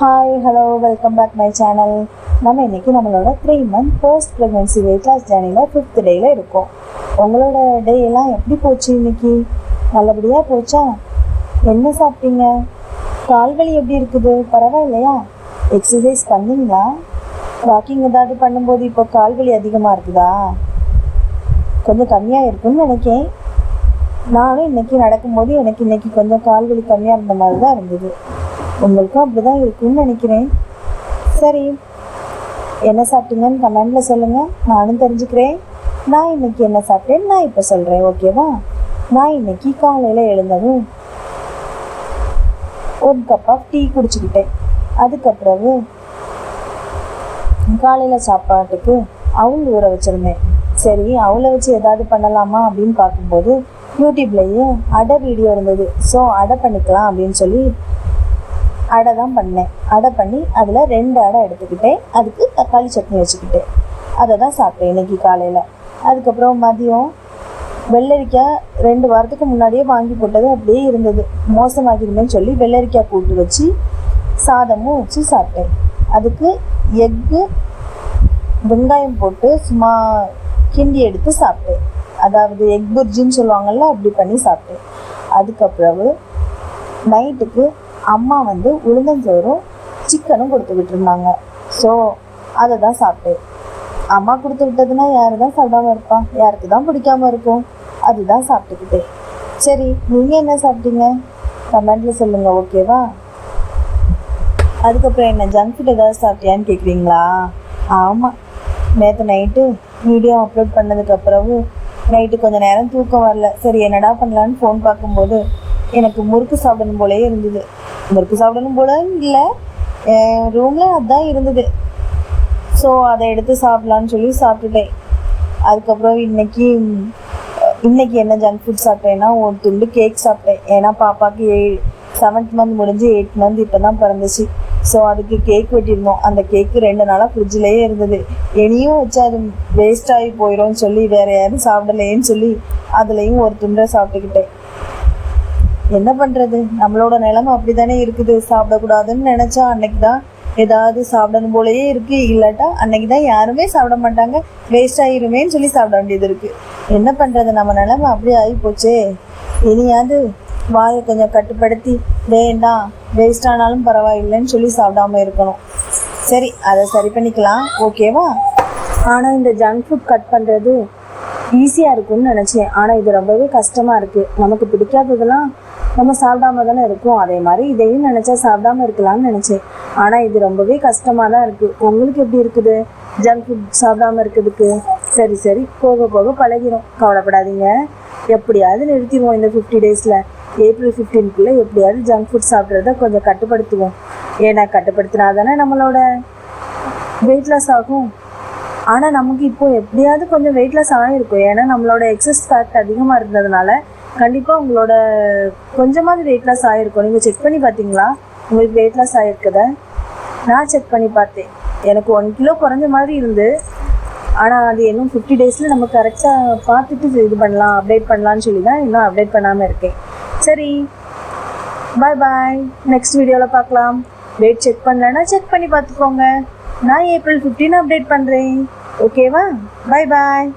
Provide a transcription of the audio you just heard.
Hi hello welcome back my channel. நம்ம இன்றைக்கி நம்மளோட 3 month post pregnancy weight loss ஜேர்னியில் 5th டேயில் இருக்கோம். உங்களோட டே எல்லாம் எப்படி போச்சு? இன்றைக்கி நல்லபடியாக போச்சா? என்ன சாப்பிட்டீங்க? கால்வலி எப்படி இருக்குது? பரவாயில்லையா? எக்ஸசைஸ் பண்ணிங்களா? வாக்கிங் ஏதாவது பண்ணும்போது இப்போ கால்வலி அதிகமாக இருக்குதா? கொஞ்சம் கம்மியாக இருக்குன்னு நினைக்கிறேன். நானும் இன்றைக்கி நடக்கும்போது எனக்கு இன்றைக்கி கொஞ்சம் கால்வலி கம்மியாக இருந்த மாதிரி தான் இருந்தது. உங்களுக்கும் அப்படி தான் இருக்குன்னு நினைக்கிறேன். சரி, என்ன சாப்பிட்டீங்கன்னு கமெண்டில் சொல்லுங்கள், நானும் தெரிஞ்சுக்கிறேன். நான் இன்றைக்கி என்ன சாப்பிட்டேன்னு நான் இப்போ சொல்கிறேன், ஓகேவா? நான் இன்றைக்கி காலையில் எழுந்ததும் 1 கப் ஆஃப் டீ குடிச்சுக்கிட்டேன். அதுக்கப்புறவு காலையில் சாப்பாட்டுக்கு அவள் ஊற வச்சுருந்தேன். சரி, அவளை வச்சு ஏதாவது பண்ணலாமா அப்படின்னு பார்க்கும்போது யூடியூப்லேயே அடை வீடியோ இருந்தது. ஸோ அடை பண்ணிக்கலாம் அப்படின்னு சொல்லி அடை தான் பண்ணேன். அடை பண்ணி அதில் 2 அடை எடுத்துக்கிட்டேன். அதுக்கு தக்காளி சட்னி வச்சுக்கிட்டேன். அதை தான் சாப்பிட்டேன் இன்றைக்கி காலையில். அதுக்கப்புறம் மதியம் வெள்ளரிக்காய் 2 வாரத்துக்கு முன்னாடியே வாங்கி போட்டது அப்படியே இருந்தது. மோசமாகிடுமேன்னு சொல்லி வெள்ளரிக்காய் கூட்டு வச்சு சாதமும் வச்சு சாப்பிட்டேன். அதுக்கு எக்கு வெங்காயம் போட்டு சும்மா கிண்டி எடுத்து சாப்பிட்டேன். அதாவது எக் புர்ஜின்னு சொல்லுவாங்கள்ல, அப்படி பண்ணி சாப்பிட்டேன். அதுக்கப்புறம் நைட்டுக்கு அம்மா உளுந்தஞ்சோறும் சிக்கனும் கொடுத்து விட்டுருந்தாங்க. ஸோ அதை தான் சாப்பிட்டேன். அம்மா கொடுத்து விட்டதுன்னா யாரு தான் சாப்பிடாம இருப்பா? யாருக்கு தான் பிடிக்காம இருக்கும்? அதுதான் சாப்பிட்டுக்கிட்டேன். சரி, நீங்கள் என்ன சாப்பிட்டீங்க? கமெண்ட்டில் சொல்லுங்கள், ஓகேவா? அதுக்கப்புறம் என்ன ஜங்க் ஃபுட் ஏதாவது சாப்பிட்டியான்னு கேட்குறீங்களா? ஆமாம், நேற்று நைட்டு வீடியோ அப்லோட் பண்ணதுக்கப்புறம் நைட்டு கொஞ்சம் நேரம் தூக்கம் வரல. சரி, என்னடா பண்ணலான்னு ஃபோன் பார்க்கும்போது எனக்கு முறுக்கு சாப்பிடணும் போலே இருந்தது. முறுக்கு சாப்பிடணும் போல இல்லை, என் ரூமில் அதுதான் இருந்தது. ஸோ அதை எடுத்து சாப்பிட்லான்னு சொல்லி சாப்பிட்டுட்டேன். அதுக்கப்புறம் இன்னைக்கு என்ன ஜங்க் ஃபுட் சாப்பிட்டேன்னா, ஒரு துண்டு கேக் சாப்பிட்டேன். ஏன்னா பாப்பாவுக்கு 7th month முடிஞ்சு 8th month இப்போ தான் பிறந்துச்சு. ஸோ அதுக்கு கேக் வெட்டியிருந்தோம். அந்த கேக்கு 2 நாளாக ஃப்ரிட்ஜிலேயே இருந்தது. இனியும் வச்சு அது வேஸ்ட் ஆகி போயிடும்னு சொல்லி வேறு யாரும் சாப்பிடலேன்னு சொல்லி அதுலேயும் ஒரு துண்டை சாப்பிட்டுக்கிட்டேன். என்ன பண்ணுறது, நம்மளோட நிலைமை அப்படி தானே இருக்குது. சாப்பிடக்கூடாதுன்னு நினச்சா அன்னைக்கு தான் ஏதாவது சாப்பிடணும் போலேயே இருக்குது. இல்லாட்டா அன்னைக்கு தான் யாருமே சாப்பிட மாட்டாங்க, வேஸ்ட் ஆகிருமேன்னு சொல்லி சாப்பிட வேண்டியது இருக்குது. என்ன பண்ணுறது, நம்ம நிலைமை அப்படி ஆகி போச்சே. இனியாவது வாயை கொஞ்சம் கட்டுப்படுத்தி வேண்டாம், வேஸ்ட் ஆனாலும் பரவாயில்லைன்னு சொல்லி சாப்பிடாம இருக்கணும். சரி, அதை சரி பண்ணிக்கலாம், ஓகேவா? ஆனால் இந்த ஜங்க் ஃபுட் கட் பண்ணுறது ஈஸியாக இருக்கும்னு நினச்சேன். ஆனால் இது ரொம்பவே கஷ்டமாக இருக்குது. நமக்கு பிடிக்காததெல்லாம் நம்ம சாப்பிடாம தானே இருக்கும். அதே மாதிரி இதையும் நினச்சா சாப்பிடாம இருக்கலாம்னு நினச்சேன். ஆனால் இது ரொம்பவே கஷ்டமாக தான் இருக்குது. உங்களுக்கு எப்படி இருக்குது ஜங்க் ஃபுட் சாப்பிடாம இருக்கிறதுக்கு? சரி, போக போக பழகிடும், கவலைப்படாதீங்க. எப்படியாவது நிறுத்திடுவோம். இந்த 50 days ஏப்ரல் 15க்குள்ளே எப்படியாவது ஜங்க் ஃபுட் சாப்பிட்றத கொஞ்சம் கட்டுப்படுத்துவோம். ஏன்னா கட்டுப்படுத்தினா தானே நம்மளோட வெயிட் லாஸ் ஆகும். ஆனால் நமக்கு இப்போது எப்படியாவது கொஞ்சம் வெயிட் லாஸ் ஆகிருக்கும். ஏன்னா நம்மளோட எக்ஸஸ் ஃபேட் அதிகமாக இருந்ததுனால கண்டிப்பாக உங்களோட கொஞ்சமாவது வெயிட் லாஸ் ஆகிருக்கும். நீங்கள் செக் பண்ணி பார்த்தீங்களா உங்களுக்கு வெயிட் லாஸ் ஆகிருக்குத? நான் செக் பண்ணி பார்த்தேன். எனக்கு 1 kilo குறைஞ்ச மாதிரி இருந்து. ஆனால் அது இன்னும் 50 days நம்ம கரெக்டாக பார்த்துட்டு இது பண்ணலாம், அப்டேட் பண்ணலான்னு சொல்லி தான் இன்னும் அப்டேட் பண்ணாமல் இருக்கேன். சரி, பாய். நெக்ஸ்ட் வீடியோவில் பார்க்கலாம். வெயிட் செக் பண்ணலன்னா செக் பண்ணி பார்த்துக்கோங்க. நான் ஏப்ரல் 15 அப்டேட் பண்ணுறேன், ஓகேவா? பாய்.